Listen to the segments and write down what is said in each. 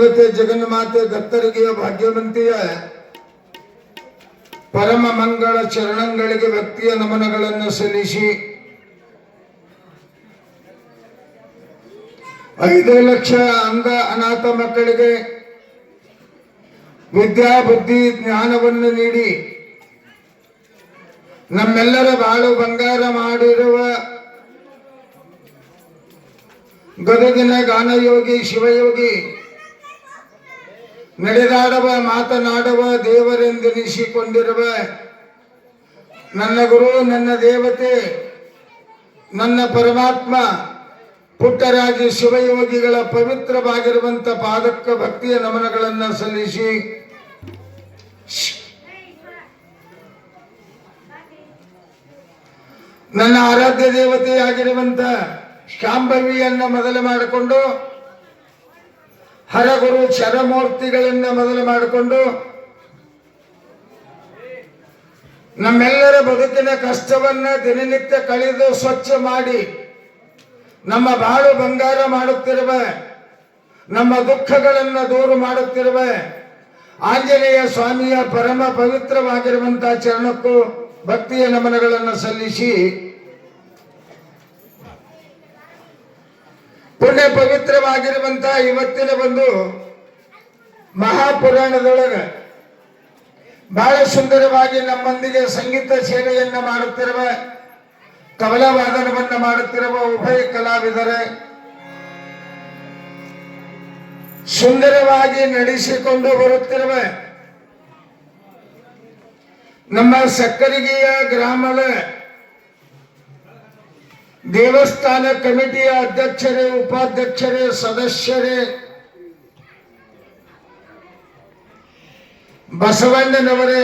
ಜಗನ್ಮಾತೆ ದತ್ತರಿಗೆಯ ಭಾಗ್ಯವಂತಿಯ ಪರಮ ಮಂಗಳ ಚರಣಗಳಿಗೆ ಭಕ್ತಿಯ ನಮನಗಳನ್ನು ಸಲ್ಲಿಸಿ 5 ಲಕ್ಷ ಅಂಧ ಅನಾಥ ಮಕ್ಕಳಿಗೆ ವಿದ್ಯಾ ಬುದ್ಧಿ ಜ್ಞಾನವನ್ನು ನೀಡಿ ನಮ್ಮೆಲ್ಲರ ಬಾಳು ಬಂಗಾರ ಮಾಡಿರುವ ಗದಗಿನ ಗಾನಯೋಗಿ ಶಿವಯೋಗಿ ನಡೆದಾಡುವ ಮಾತನಾಡುವ ದೇವರೆಂದೆನಿಸಿಕೊಂಡಿರುವ ನನ್ನ ಗುರು ನನ್ನ ದೇವತೆ ನನ್ನ ಪರಮಾತ್ಮ ಪುಟ್ಟರಾಜ ಶಿವಯೋಗಿಗಳ ಪವಿತ್ರವಾಗಿರುವಂತ ಪಾದಕ್ಕೆ ಭಕ್ತಿಯ ನಮನಗಳನ್ನು ಸಲ್ಲಿಸಿ ನನ್ನ ಆರಾಧ್ಯ ದೇವತೆಯಾಗಿರುವಂತ ಶಾಂಭವಿಯನ್ನ ಮೊದಲು ಮಾಡಿಕೊಂಡು ಹರಗುರು ಚರಮೂರ್ತಿಗಳನ್ನ ಮೊದಲು ಮಾಡಿಕೊಂಡು ನಮ್ಮೆಲ್ಲರ ಬದುಕಿನ ಕಷ್ಟವನ್ನ ದಿನನಿತ್ಯ ಕಳೆದು ಸ್ವಚ್ಛ ಮಾಡಿ ನಮ್ಮ ಬಾಳು ಬಂಗಾರ ಮಾಡುತ್ತಿರುವ ನಮ್ಮ ದುಃಖಗಳನ್ನ ದೂರ ಮಾಡುತ್ತಿರುವ ಆಂಜನೇಯ ಸ್ವಾಮಿಯ ಪರಮ ಪವಿತ್ರವಾಗಿರುವಂತಹ ಚರಣಕ್ಕೂ ಭಕ್ತಿಯ ನಮನಗಳನ್ನು ಸಲ್ಲಿಸಿ ಪುಣ್ಯ ಪವಿತ್ರವಾಗಿರುವಂತಹ ಇವತ್ತಿನ ಒಂದು ಮಹಾಪುರಾಣದೊಳಗ ಬಹಳ ಸುಂದರವಾಗಿ ನಮ್ಮೊಂದಿಗೆ ಸಂಗೀತ ಸೇವೆಯನ್ನ ಮಾಡುತ್ತಿರುವ ತಬಲಾ ವಾದನವನ್ನ ಮಾಡುತ್ತಿರುವ ಉಭಯ ಕಲಾವಿದರೆ ಸುಂದರವಾಗಿ ನಡೆಸಿಕೊಂಡು ಬರುತ್ತಿರುವ ನಮ್ಮ ಸಕ್ಕರಿಗೆಯ ಗ್ರಾಮದ ದೇವಸ್ಥಾನ ಕಮಿಟಿಯ ಅಧ್ಯಕ್ಷರೇ ಉಪಾಧ್ಯಕ್ಷರೇ ಸದಸ್ಯರೇ ಬಸವಣ್ಣನವರೇ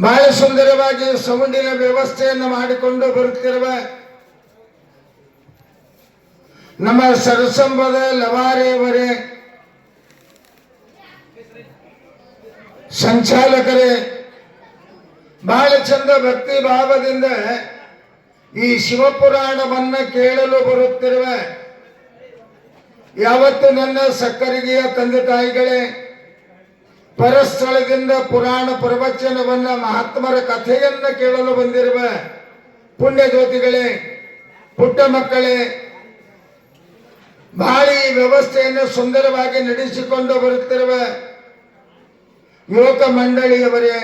ಬಹಳ ಸುಂದರವಾಗಿ ಸೌಂಡಿನ ವ್ಯವಸ್ಥೆಯನ್ನು ಮಾಡಿಕೊಂಡು ಬರುತ್ತಿರುವ ನಮ್ಮ ಸರಸಂಬದ ಲವಾರೆಯವರೇ ಸಂಚಾಲಕರೇ ಬಹಳ ಚಂದ ಭಕ್ತಿ ಭಾವದಿಂದ ಈ ಶಿವಪುರಾಣವನ್ನ ಕೇಳಲು ಬರುತ್ತಿರುವ ಯಾವತ್ತು ನನ್ನ ಸಕ್ಕರಿಗೆಯ ತಂದೆ ತಾಯಿಗಳೇ ಪರಸ್ಥಳದಿಂದ ಪುರಾಣ ಪ್ರವಚನವನ್ನ ಮಹಾತ್ಮರ ಕಥೆಯನ್ನ ಕೇಳಲು ಬಂದಿರುವ ಪುಣ್ಯ ಜ್ಯೋತಿಗಳೇ ಪುಟ್ಟ ಮಕ್ಕಳೇ ಬಹಳ ಈ ವ್ಯವಸ್ಥೆಯನ್ನು ಸುಂದರವಾಗಿ ನಡೆಸಿಕೊಂಡು ಬರುತ್ತಿರುವ ಯುವಕ ಮಂಡಳಿಯವರೇ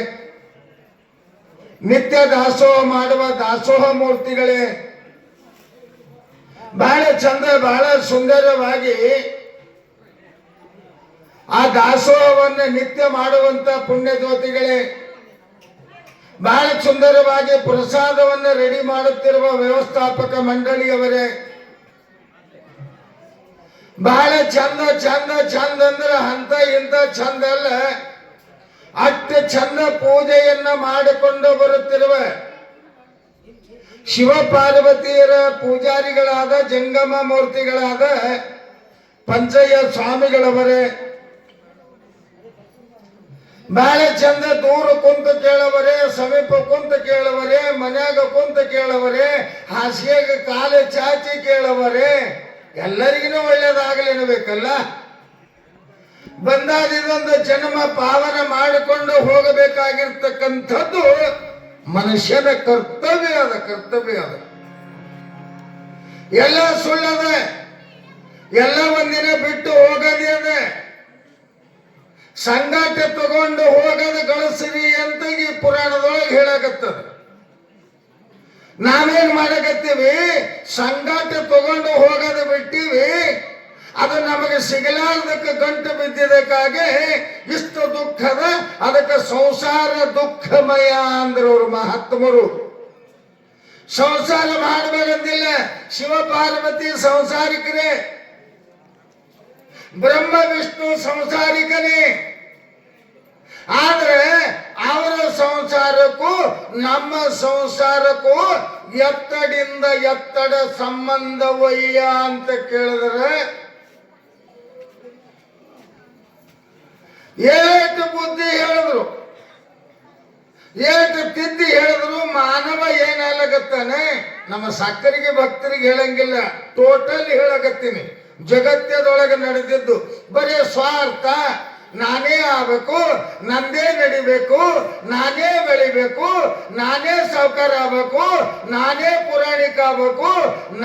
ನಿತ್ಯ ದಾಸೋಹ ಮಾಡುವ ದಾಸೋಹ ಮೂರ್ತಿಗಳೇ ಬಹಳ ಚಂದ ಬಹಳ ಸುಂದರವಾಗಿ ಆ ದಾಸೋಹವನ್ನು ನಿತ್ಯ ಮಾಡುವಂತ ಪುಣ್ಯ ಜ್ಯೋತಿಗಳೇ ಬಹಳ ಸುಂದರವಾಗಿ ಪ್ರಸಾದವನ್ನು ರೆಡಿ ಮಾಡುತ್ತಿರುವ ವ್ಯವಸ್ಥಾಪಕ ಮಂಡಳಿಯವರೇ ಬಹಳ ಚಂದ ಚಂದ ಚಂದ ಅಂದ್ರೆ ಅಂತ ಇಂತ ಚಂದ ಅಲ್ಲ ಅಷ್ಟು ಚಂದ ಪೂಜೆಯನ್ನ ಮಾಡಿಕೊಂಡು ಬರುತ್ತಿರುವ ಶಿವ ಪಾರ್ವತಿಯರ ಪೂಜಾರಿಗಳಾದ ಜಂಗಮ ಮೂರ್ತಿಗಳಾದ ಪಂಚಯ್ಯ ಸ್ವಾಮಿಗಳವರೇ ಬಹಳ ಚಂದ ದೂರ ಕುಂತ ಕೇಳವರೇ ಸಮೀಪ ಕುಂತ ಕೇಳವರೇ ಮನ್ಯಾಗ ಕುಂತ ಕೇಳವರೇ ಹಾಸಿಗೆಗ ಕಾಲ ಚಾಚಿ ಕೇಳವರೇ ಎಲ್ಲರಿಗೂ ಒಳ್ಳೇದಾಗಲಿ ಅನ್ನಬೇಕಲ್ಲ ಬಂದಾದಿದೊಂದು ಜನ್ಮ ಪಾವನ ಮಾಡಿಕೊಂಡು ಹೋಗಬೇಕಾಗಿರ್ತಕ್ಕಂಥದ್ದು ಮನುಷ್ಯನ ಕರ್ತವ್ಯ ಅದ ಎಲ್ಲ ಸುಳ್ಳದ ಎಲ್ಲ ಒಂದಿನ ಬಿಟ್ಟು ಹೋಗದೇ ಅದ ಸಂಗಾಟ ತಗೊಂಡು ಹೋಗದ ಗಳಿಸಿರಿ ಅಂತ ಈ ಪುರಾಣದೊಳಗೆ ಹೇಳಕತ್ತದ ನಾವೇನ್ ಮಾಡಕತ್ತೀವಿ ಸಂಗಾಟ ತಗೊಂಡು ಹೋಗದ ಬಿಟ್ಟಿವಿ ಅದು ನಮಗೆ ಸಿಗಲಾರ್ದಕ್ಕೆ ಗಂಟು ಬಿದ್ದಿದ್ದಕ್ಕಾಗಿ ಇಷ್ಟು ದುಃಖದ ಅದಕ್ಕೆ ಸಂಸಾರ ದುಃಖಮಯ ಅಂದ್ರು ಅವರು ಮಹಾತ್ಮರು ಸಂಸಾರ ಮಾಡಬೇಕಂತಿಲ್ಲ ಶಿವ ಪಾರ್ವತಿ ಸಂಸಾರಿಕರೇ ಬ್ರಹ್ಮ ವಿಷ್ಣು ಸಂಸಾರಿಕನೇ ಆದ್ರೆ ಅವರ ಸಂಸಾರಕ್ಕೂ ನಮ್ಮ ಸಂಸಾರಕ್ಕೂ ಎತ್ತಡಿಂದ ಎತ್ತಡ ಸಂಬಂಧವಯ್ಯ ಅಂತ ಕೇಳಿದ್ರೆ ಏಟು ಬುದ್ಧಿ ಹೇಳಿದ್ರು ಏಟು ತಿದ್ದಿ ಹೇಳಿದ್ರು ಮಾನವ ಏನಾಗತ್ತಾನೆ, ನಮ್ಮ ಸಕ್ಕರಿಗೆ ಭಕ್ತರಿಗೆ ಹೇಳಂಗಿಲ್ಲ, ಟೋಟಲ್ ಹೇಳಕತ್ತೀನಿ. ಜಗತ್ತದೊಳಗೆ ನಡೆದಿದ್ದು ಬರೀ ಸ್ವಾರ್ಥ, ನಾನೇ ಆಗ್ಬೇಕು, ನಂದೇ ನಡಿಬೇಕು, ನಾನೇ ಬೆಳಿಬೇಕು, ನಾನೇ ಸಾವುಕಾರ ಆಗ್ಬೇಕು, ನಾನೇ ಪುರಾಣಿಕ ಆಗ್ಬೇಕು,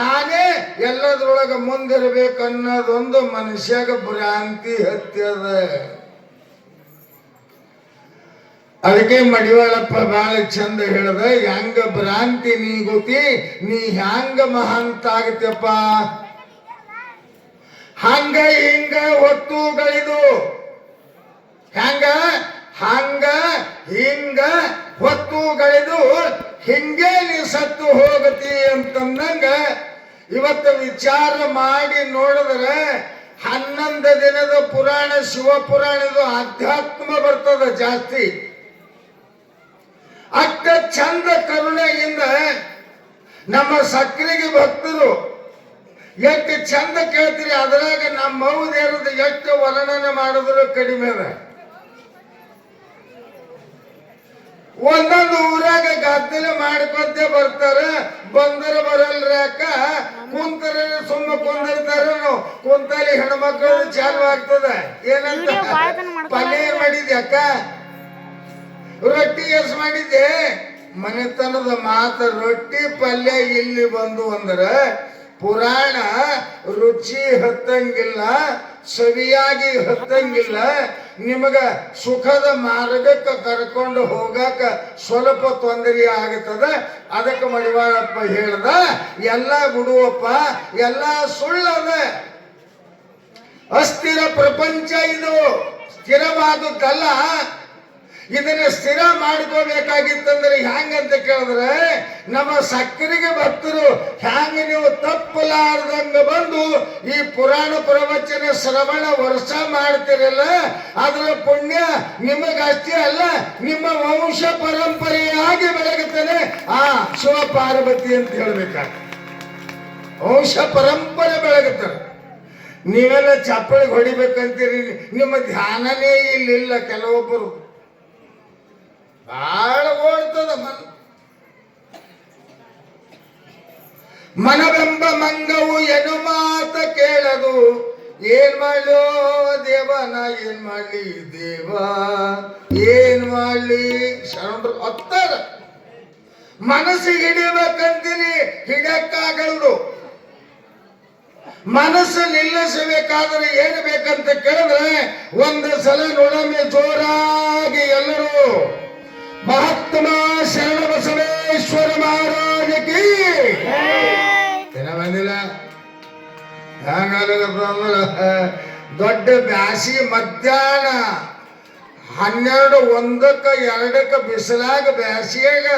ನಾನೇ ಎಲ್ಲದ್ರೊಳಗೆ ಮುಂದಿರ್ಬೇಕು ಅನ್ನೋದೊಂದು ಮನುಷ್ಯಾಗ ಭ್ರಾಂತಿ ಹತ್ಯದ. ಅದಕ್ಕೆ ಮಡಿವಾಳಪ್ಪ ಬಹಳ ಚಂದ ಹೇಳ್ದ, ಹೆಂಗ ಭ್ರಾಂತಿ ನೀ ಗೊತ್ತಿ, ನೀ ಹ್ಯಾಂಗ ಮಹಾಂತ ಆಗತ್ತಪ್ಪ. ಹಂಗ ಹಿಂಗ ಹೊತ್ತುಗಳಿದು, ಹಂಗ ಹಂಗ ಹಿಂಗ ಹೊತ್ತುಗಳಿದು, ಹಿಂಗೆ ನೀ ಸತ್ತು ಹೋಗತಿ ಅಂತಂದಂಗ ಇವತ್ತು ವಿಚಾರ ಮಾಡಿ ನೋಡಿದ್ರೆ 11 ದಿನದ ಪುರಾಣ ಶಿವಪುರಾಣದ ಅಧ್ಯಾತ್ಮ ಬರ್ತದ ಜಾಸ್ತಿ. ಅಷ್ಟ ಚಂದ ಕರುಣೆಯಿಂದ ನಮ್ಮ ಸಕ್ಕರೆಗೆ ಭಕ್ತರು ಎಷ್ಟು ಚಂದ ಕೇಳ್ತೀರಿ. ಅದ್ರಾಗ ನಮ್ಮ ಮೌದೇರದ ಎಷ್ಟು ವರ್ಣನೆ ಮಾಡಿದ್ರು ಕಡಿಮೆ ಅದ. ಒಂದೊಂದು ಊರಾಗ ಗದ್ದಲ ಮಾಡ್ಕೊಂತ ಬರ್ತಾರ, ಬಂದರ ಬರಲ್ರಿ ಅಕ್ಕ, ಕುಂತರ ಸುಮ್ಮ ಕುಂದಿರ್ತಾರ. ಕುಂತಲ್ಲಿ ಹೆಣ್ಮಕ್ಳು ಚಾಲು ಆಗ್ತದ. ಏನಂತ ಪಲ್ಯ ಮಾಡಿದ್ದೆ ಅಕ್ಕ, ರೊಟ್ಟಿ ಎಸ್ ಮಾಡಿದ್ದೆ. ಮನೆತನದ ಮಾತ ರೊಟ್ಟಿ ಪಲ್ಯ ಇಲ್ಲಿ ಬಂದು ಅಂದ್ರ ಪುರಾಣ ರುಚಿ ಹತ್ತಂಗಿಲ್ಲ, ಸವಿಯಾಗಿ ಹತ್ತಂಗಿಲ್ಲ. ನಿಮಗ ಸುಖದ ಮಾರ್ಗಕ್ಕೆ ಕರ್ಕೊಂಡು ಹೋಗಾಕ ಸ್ವಲ್ಪ ತೊಂದರೆ ಆಗುತ್ತದ. ಅದಕ್ಕೆ ಮಡಿವಾಳಪ್ಪ ಹೇಳ್ದ, ಎಲ್ಲ ಬಿಡುವಪ್ಪ, ಎಲ್ಲ ಸುಳ್ಳದ. ಅಸ್ಥಿರ ಪ್ರಪಂಚ ಇದು, ಸ್ಥಿರವಾದದ್ದಲ್ಲ. ಇದನ್ನ ಸ್ಥಿರ ಮಾಡ್ಕೋಬೇಕಾಗಿತ್ತಂದ್ರೆ ಹ್ಯಾಂಗಂತ ಕೇಳಿದ್ರೆ, ನಮ್ಮ ಸಕ್ಕರೆಗೆ ಭಕ್ತರು ಹ್ಯಾಂಗ ನೀವು ತಪ್ಪಲಾರ್ದಂಗ ಬಂದು ಈ ಪುರಾಣ ಪ್ರವಚನ ಶ್ರವಣ ವರ್ಷ ಮಾಡ್ತಿರಲ್ಲ, ಅದರ ಪುಣ್ಯ ನಿಮಗಷ್ಟೇ ಅಲ್ಲ, ನಿಮ್ಮ ವಂಶ ಪರಂಪರೆಯಾಗಿ ಬೆಳಗುತ್ತಾನೆ ಆ ಶಿವ ಪಾರ್ವತಿ ಅಂತ ಹೇಳ್ಬೇಕಾಗ. ವಂಶ ಪರಂಪರೆ ಬೆಳಗುತ್ತಾರೆ. ನೀವೆಲ್ಲ ಚಪ್ಪಳಿಗೆ ಹೊಡಿಬೇಕಂತೀರಿ, ನಿಮ್ಮ ಧ್ಯಾನನೇ ಇಲ್ಲಿಲ್ಲ. ಕೆಲವೊಬ್ಬರು ಬಹಳ ಓಡ್ತದ ಮನವೆಂಬ ಮಂಗವು ಎನು ಮಾತ ಕೇಳದು. ಏನ್ ಮಾಡ್ಲೋ ದೇವ, ನಾ ಏನ್ ಮಾಡ್ಲಿ ದೇವ, ಏನ್ ಮಾಡ್ಲಿ ಶರಣರು ಹತ್ತಾರ. ಮನಸ್ಸಿಗೆ ಹಿಡಿಬೇಕಂತೀರಿ, ಹಿಡಕ್ಕಾಗಲ್ದು. ಮನಸ್ಸು ನಿಲ್ಲಿಸಬೇಕಾದ್ರೆ ಏನು ಬೇಕಂತ ಕೇಳಿದ್ರೆ, ಒಂದು ಸಲ ನೋಡೊಮ್ಮೆ ಜೋರಾಗಿ ಎಲ್ಲರೂ ಮಹಾತ್ಮ ಶರಣ ಬಸವೇಶ್ವರ ಮಹಾರಾಜಕ್ಕೆ ಏನ ಬಂದಿಲ್ಲ. ದೊಡ್ಡ ಬ್ಯಾಸಿಗೆ ಮಧ್ಯಾಹ್ನ 12, 1, 2 ಬಿಸಿಲಾಗ ಬ್ಯಾಸಿಯಾಗ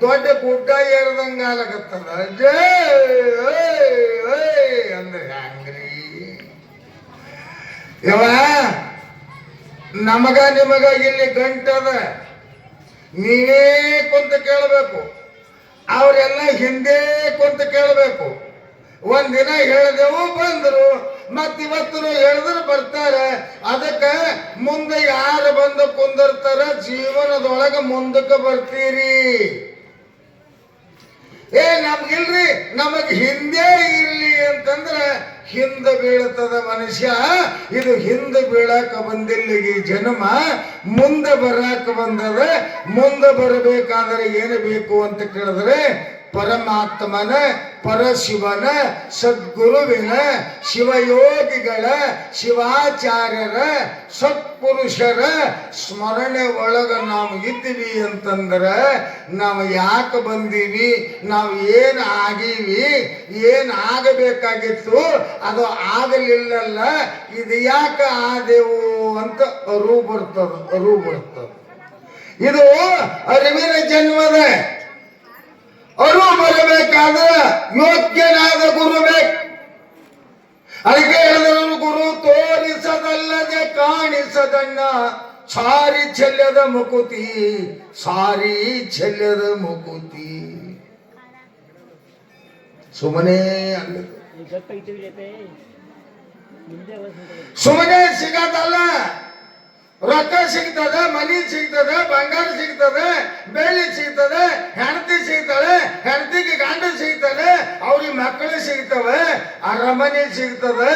ದೊಡ್ಡ ಗುಡ್ಡ ಏರ್ದಂಗ ಆಗತ್ತದ. ಅಂದ್ರೆ ಹಂಗ್ರಿ ಯವ, ನಮಗ ನಿಮಗ ಇಲ್ಲಿ ಗಂಟದ. ನೀವೇ ಕುಂತ ಕೇಳಬೇಕು, ಅವರೆಲ್ಲ ಹಿಂದೆ ಕುಂತ ಕೇಳಬೇಕು. ಒಂದಿನ ಹೇಳಿದೆವು ಬಂದರು, ಮತ್ತಿವತ್ತು ಹೇಳಿದ್ರು ಬರ್ತಾರೆ. ಅದಕ್ಕೆ ಮುಂದೆ ಯಾರು ಬಂದು ಕುಂದಿರ್ತಾರ, ಜೀವನದೊಳಗೆ ಮುಂದಕ್ಕೆ ಬರ್ತೀರಿ. ನಮ್ಗಿಲ್ರಿ, ನಮಗ್ ಹಿಂದೆ ಇರ್ಲಿ ಅಂತಂದ್ರೆ ಹಿಂದೆ ಬೀಳ್ತದ ಮನುಷ್ಯ. ಇದು ಹಿಂದೆ ಬೀಳಾಕ ಬಂದಿಲ್ಲಿಗೆ ಜನ್ಮ, ಮುಂದೆ ಬರಾಕ ಬಂದದ. ಮುಂದೆ ಬರಬೇಕಾದ್ರೆ ಏನು ಬೇಕು ಅಂತ ಕೇಳಿದ್ರೆ, ಪರಮಾತ್ಮನ, ಪರಶಿವನ, ಸದ್ಗುರುವಿನ, ಶಿವಯೋಗಿಗಳ, ಶಿವಾಚಾರ್ಯರ, ಸತ್ಪುರುಷರ ಸ್ಮರಣೆ ಒಳಗ ನಾವು ಇದ್ದೀವಿ ಅಂತಂದ್ರೆ, ನಾವು ಯಾಕೆ ಬಂದೀವಿ, ನಾವು ಏನು ಆಗೀವಿ, ಏನು ಆಗಬೇಕಾಗಿತ್ತು ಅದು ಆಗಲಿಲ್ಲಲ್ಲ, ಇದು ಯಾಕೆ ಆದೆವು ಅಂತ ಅರಿವು ಬರ್ತದ. ಇದು ಅರಿವಿನ ಜನ್ಮದ. ಅರಿವು ಬರಬೇಕಾದ್ರೆ ಯೋಗ್ಯನಾದ ಗುರು ಬೇಕು. ಅದಕ್ಕೆ ಹೇಳಿದ್ರು, ಗುರು ತೋರಿಸದಲ್ಲದೆ ಕಾಣಿಸದಣ್ಣ, ಸಾರಿ ಚೆಲ್ಲದ ಮುಕುತಿ, ಸಾರಿ ಚೆಲ್ಲದ ಮುಕುತಿ. ಸುಮ್ಮನೆ ಸುಮ್ಮನೆ ಸಿಗದಲ್ಲ. ರೊಕ್ಕ ಸಿಗ್ತದ, ಮನಿ ಸಿಗ್ತದ, ಬಂಗಾರ ಸಿಗ್ತದ, ಬೆಳ್ಳಿ ಸಿಗ್ತದೆ, ಹೆಂಡತಿ ಸಿಗ್ತಾಳೆ, ಹೆಂಡತಿಗೆ ಗಂಡ ಸಿಗ್ತಾನೆ, ಅವ್ರಿಗೆ ಮಕ್ಕಳು ಸಿಗ್ತವೆ, ಅರಮನೆ ಸಿಗ್ತದೆ,